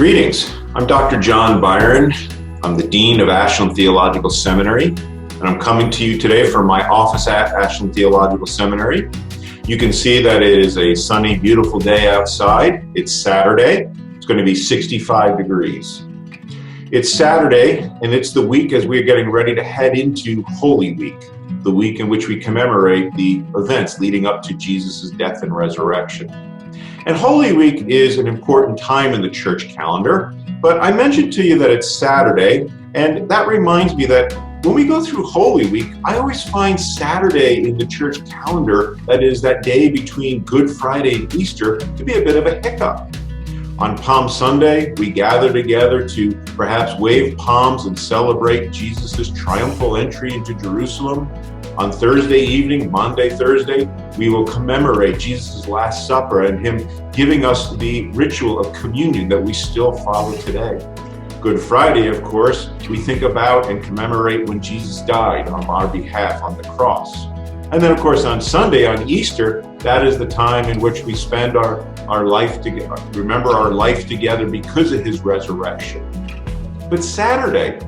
Greetings, I'm Dr. John Byron. I'm the Dean of Ashland Theological Seminary, and I'm coming to you today from my office at Ashland Theological Seminary. You can see that it is a sunny, beautiful day outside. It's Saturday. It's going to be 65 degrees. It's Saturday, and it's the week as we're getting ready to head into Holy Week, the week in which we commemorate the events leading up to Jesus' death and resurrection. And Holy Week is an important time in the church calendar, but I mentioned to you that it's Saturday, and that reminds me that when we go through Holy Week, I always find Saturday in the church calendar, that is that day between Good Friday and Easter, to be a bit of a hiccup. On Palm Sunday, we gather together to perhaps wave palms and celebrate Jesus' triumphal entry into Jerusalem. On Thursday evening, Maundy Thursday, we will commemorate Jesus' Last Supper and him giving us the ritual of communion that we still follow today. Good Friday, of course, we think about and commemorate when Jesus died on our behalf on the cross. And then, of course, on Sunday, on Easter, that is the time in which we spend our life together, remember our life together because of his resurrection. But Saturday,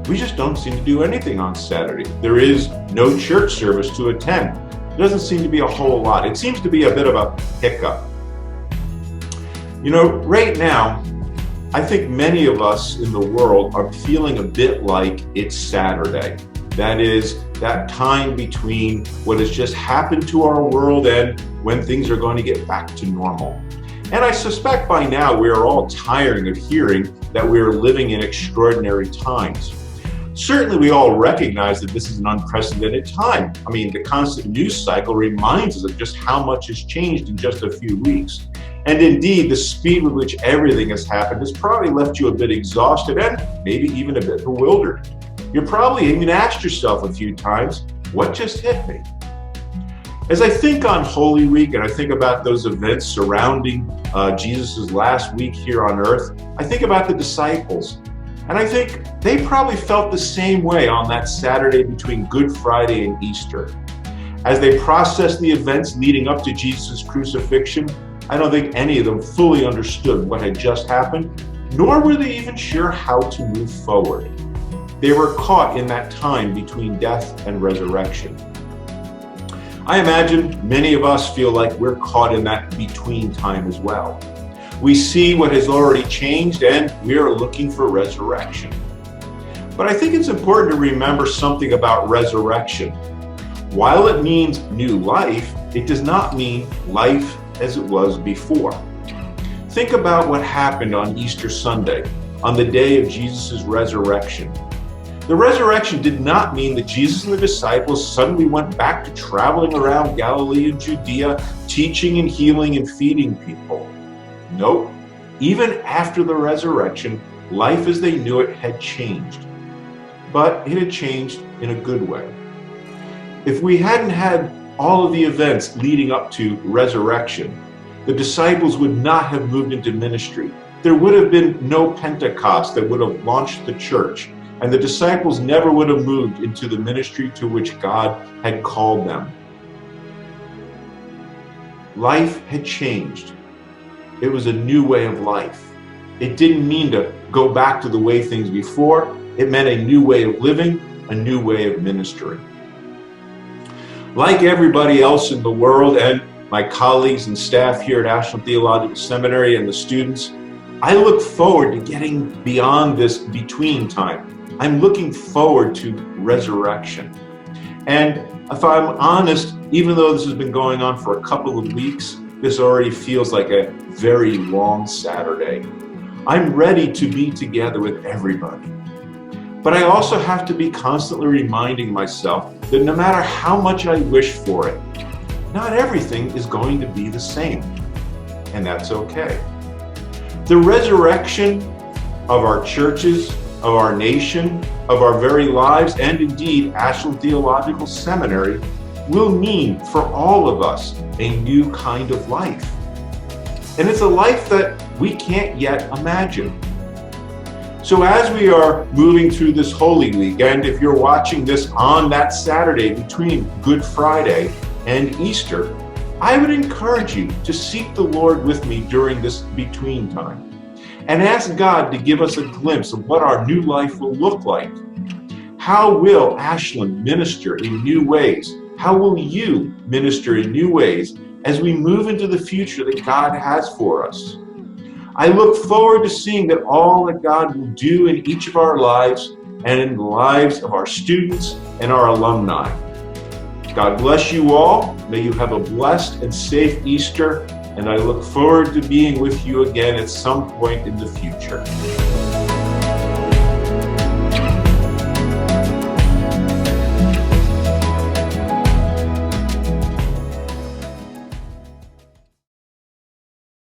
we just don't seem to do anything on Saturday. There is no church service to attend. There doesn't seem to be a whole lot. It seems to be a bit of a hiccup. You know, right now, I think many of us in the world are feeling a bit like it's Saturday. That is that time between what has just happened to our world and when things are going to get back to normal. And I suspect by now we are all tiring of hearing that we are living in extraordinary times. Certainly we all recognize that this is an unprecedented time. I mean, the constant news cycle reminds us of just how much has changed in just a few weeks. And indeed, the speed with which everything has happened has probably left you a bit exhausted and maybe even a bit bewildered. You're probably even asked yourself a few times, what just hit me? As I think on Holy Week and I think about those events surrounding Jesus' last week here on earth, I think about the disciples. And I think they probably felt the same way on that Saturday between Good Friday and Easter. As they processed the events leading up to Jesus' crucifixion, I don't think any of them fully understood what had just happened, nor were they even sure how to move forward. They were caught in that time between death and resurrection. I imagine many of us feel like we're caught in that between time as well. We see what has already changed and we are looking for resurrection. But I think it's important to remember something about resurrection. While it means new life, it does not mean life as it was before. Think about what happened on Easter Sunday, on the day of Jesus' resurrection. The resurrection did not mean that Jesus and the disciples suddenly went back to traveling around Galilee and Judea, teaching and healing and feeding people. Nope. Even after the resurrection, life as they knew it had changed. But it had changed in a good way. If we hadn't had all of the events leading up to resurrection, the disciples would not have moved into ministry. There would have been no Pentecost that would have launched the church, and the disciples never would have moved into the ministry to which God had called them. Life had changed. It was a new way of life. It didn't mean to go back to the way things before. It meant a new way of living, a new way of ministering. Like everybody else in the world and my colleagues and staff here at Ashland Theological Seminary and the students, I look forward to getting beyond this between time. I'm looking forward to resurrection. And if I'm honest, even though this has been going on for a couple of weeks, this already feels like a very long Saturday. I'm ready to be together with everybody. But I also have to be constantly reminding myself that no matter how much I wish for it, not everything is going to be the same. And that's okay. The resurrection of our churches, of our nation, of our very lives, and indeed Ashland Theological Seminary will mean for all of us a new kind of life. And it's a life that we can't yet imagine. So as we are moving through this Holy Week, and if you're watching this on that Saturday between Good Friday and Easter, I would encourage you to seek the Lord with me during this between time. and ask God to give us a glimpse of what our new life will look like. How will Ashland minister in new ways? How will you minister in new ways as we move into the future that God has for us? I look forward to seeing that all that God will do in each of our lives and in the lives of our students and our alumni. God bless you all. May you have a blessed and safe Easter, and I look forward to being with you again at some point in the future.